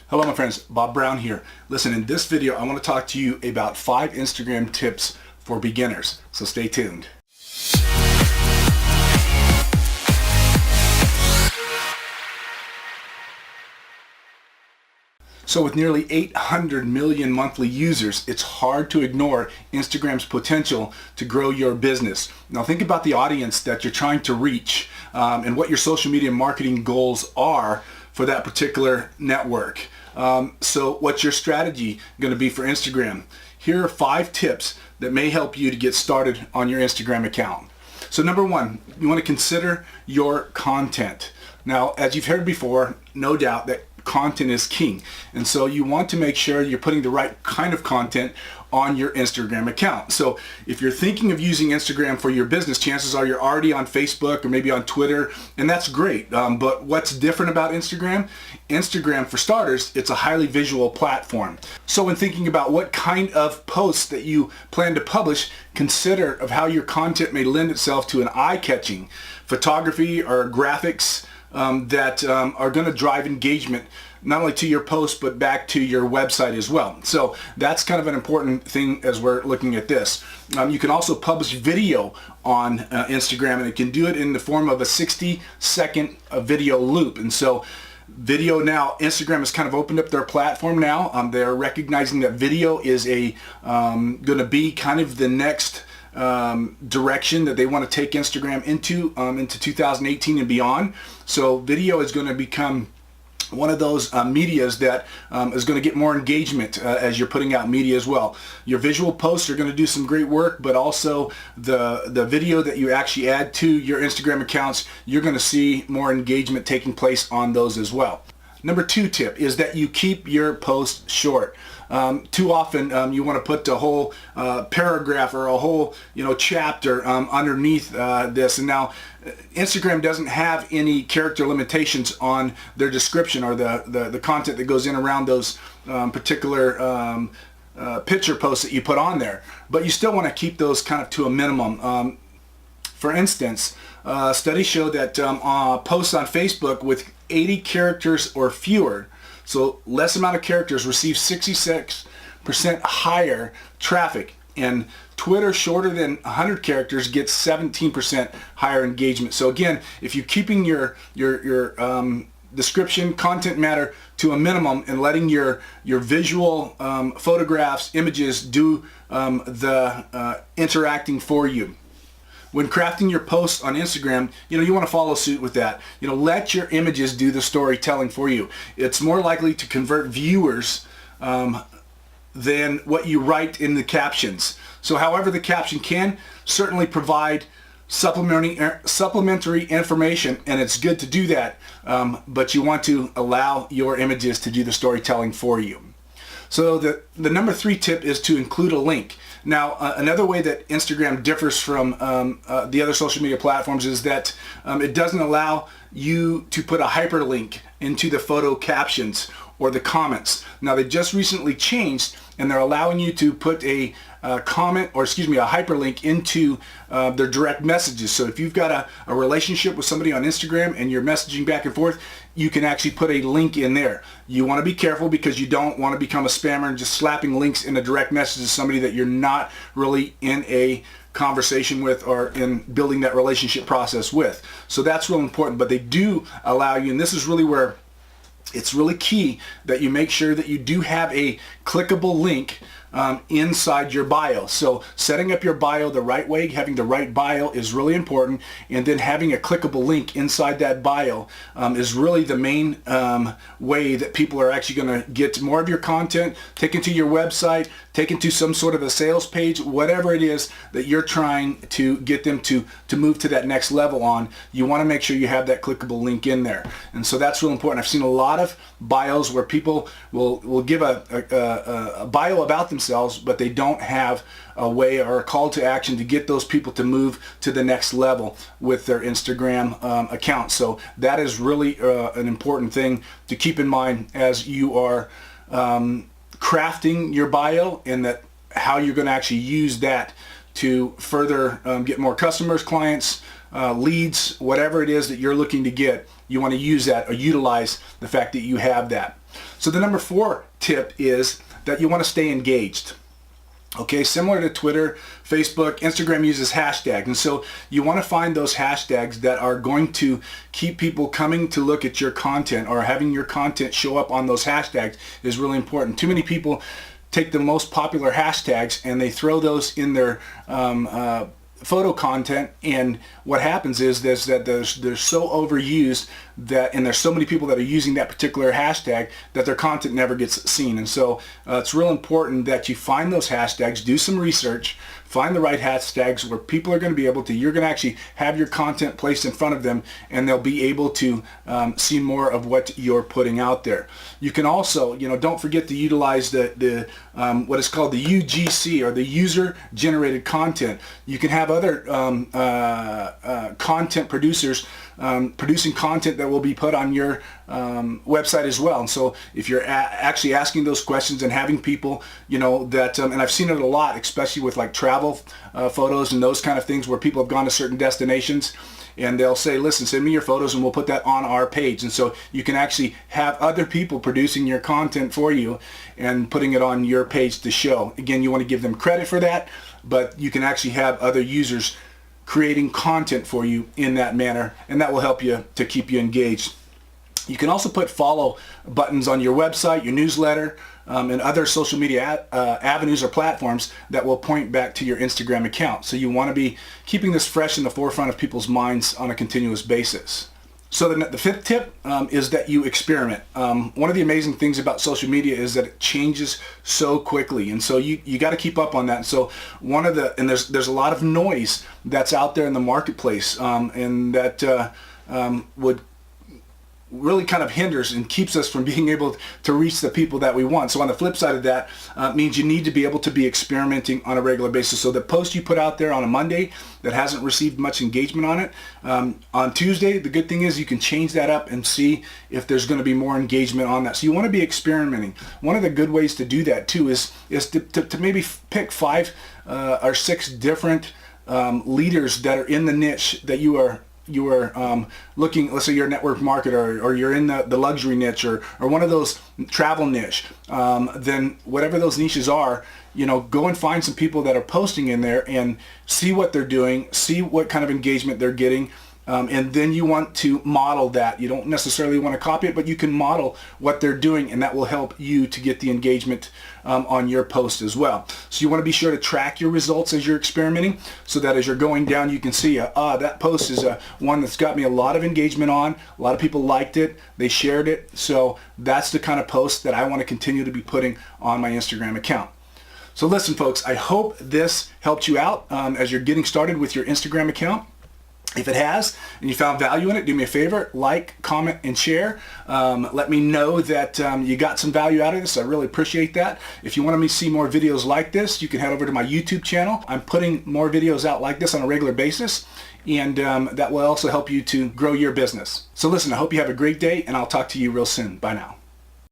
Hello my friends, Bob Brown here. Listen, in this video I want to talk to you about 5 Instagram tips for beginners, so stay tuned. So with nearly 800 million monthly users, it's hard to ignore Instagram's potential to grow your business. Now think about the audience that you're trying to reach and what your social media marketing goals are for that particular network. So what's your strategy going to be for Instagram? Here are 5 tips that may help you to get started on your Instagram account. So number 1, you want to consider your content. Now, as you've heard before, no doubt that content is king, and so you want to make sure you're putting the right kind of content on your Instagram account. So if you're thinking of using Instagram for your business, chances are you're already on Facebook or maybe on Twitter, and that's great. But what's different about Instagram? Instagram, for starters, it's a highly visual platform. So when thinking about what kind of posts that you plan to publish, consider of how your content may lend itself to an eye-catching photography or graphics that are going to drive engagement not only to your post but back to your website as well. So that's kind of an important thing as we're looking at this. You can also publish video on Instagram, and it can do it in the form of a 60-second video loop. And so video now, Instagram has kind of opened up their platform now. They're recognizing that video is going to be kind of the next direction that they want to take Instagram into 2018 and beyond. So video is going to become one of those medias that is going to get more engagement as you're putting out media as well. Your visual posts are going to do some great work, but also the video that you actually add to your Instagram accounts, you're going to see more engagement taking place on those as well. Number 2 tip is that you keep your posts short. Too often you want to put a whole paragraph or a whole chapter underneath this, and now Instagram doesn't have any character limitations on their description or the content that goes in around those particular picture posts that you put on there, but you still want to keep those kind of to a minimum. For instance, studies show that posts on Facebook with 80 characters or fewer, so less amount of characters, receive 66% higher traffic, and Twitter shorter than 100 characters gets 17% higher engagement. So again, if you're keeping your description, content matter to a minimum and letting your visual photographs, images do the interacting for you. When crafting your posts on Instagram, you want to follow suit with that. Let your images do the storytelling for you. It's more likely to convert viewers than what you write in the captions. So however, the caption can certainly provide supplementary information, and it's good to do that, but you want to allow your images to do the storytelling for you. So the number 3 tip is to include a link. Now, another way that Instagram differs from the other social media platforms is that it doesn't allow you to put a hyperlink into the photo captions or the comments. Now, they just recently changed, and they're allowing you to put a hyperlink into their direct messages. So if you've got a relationship with somebody on Instagram and you're messaging back and forth, you can actually put a link in there. You want to be careful because you don't want to become a spammer and just slapping links in a direct message to somebody that you're not really in a conversation with or in building that relationship process with. So that's real important, but they do allow you, and this is really where it's really key that you make sure that you do have a clickable link inside your bio. So setting up your bio the right way, having the right bio is really important, and then having a clickable link inside that bio is really the main way that people are actually going to get more of your content taken to your website, taken to some sort of a sales page, whatever it is that you're trying to get them to move to that next level on. You want to make sure you have that clickable link in there, and so that's real important. I've seen a lot of bios where people will give a bio about themselves, but they don't have a way or a call to action to get those people to move to the next level with their Instagram account. So that is really an important thing to keep in mind as you are crafting your bio, and that how you're going to actually use that to further get more customers, clients, leads, whatever it is that you're looking to get. You want to use that or utilize the fact that you have that. So the number 4 tip is that you want to stay engaged. Okay, similar to Twitter, Facebook, Instagram uses hashtags, and so you want to find those hashtags that are going to keep people coming to look at your content, or having your content show up on those hashtags is really important. Too many people take the most popular hashtags and they throw those in their photo content, and what happens is this, that they're so overused that, and there's so many people that are using that particular hashtag that their content never gets seen. And so it's real important that you find those hashtags, do some research, find the right hashtags where people are going to be able to, you're going to actually have your content placed in front of them, and they'll be able to see more of what you're putting out there. You can also, don't forget to utilize the what is called the UGC, or the user generated content. You can have other content producers producing content that will be put on your website as well. And so if you're actually asking those questions and having people, that, and I've seen it a lot, especially with like travel photos and those kind of things, where people have gone to certain destinations, and they'll say, listen, send me your photos and we'll put that on our page. And so you can actually have other people producing your content for you and putting it on your page to show. Again, you want to give them credit for that, but you can actually have other users creating content for you in that manner, and that will help you to keep you engaged. You can also put follow buttons on your website, your newsletter, and other social media avenues or platforms that will point back to your Instagram account. So you want to be keeping this fresh in the forefront of people's minds on a continuous basis. So the 5th tip is that you experiment. One of the amazing things about social media is that it changes so quickly, and so you got to keep up on that. And so there's a lot of noise that's out there in the marketplace, and that would really kind of hinders and keeps us from being able to reach the people that we want. So on the flip side of that, means you need to be able to be experimenting on a regular basis. So the post you put out there on a Monday that hasn't received much engagement on it, on Tuesday, the good thing is you can change that up and see if there's going to be more engagement on that. So you want to be experimenting. One of the good ways to do that too is to maybe pick 5 or 6 different leaders that are in the niche that you are looking. Let's say you're a network marketer, or you're in the luxury niche, or one of those travel niche. Then whatever those niches are, go and find some people that are posting in there and see what they're doing, see what kind of engagement they're getting. And then you want to model that. You don't necessarily want to copy it, but you can model what they're doing, and that will help you to get the engagement on your post as well. So you want to be sure to track your results as you're experimenting, so that as you're going down, you can see, that post is one that's got me a lot of engagement on. A lot of people liked it. They shared it. So that's the kind of post that I want to continue to be putting on my Instagram account. So listen, folks, I hope this helped you out as you're getting started with your Instagram account. If it has, and you found value in it, do me a favor, like, comment, and share. Let me know that you got some value out of this. I really appreciate that. If you want me to see more videos like this, you can head over to my YouTube channel. I'm putting more videos out like this on a regular basis, and that will also help you to grow your business. So listen, I hope you have a great day, and I'll talk to you real soon. Bye now.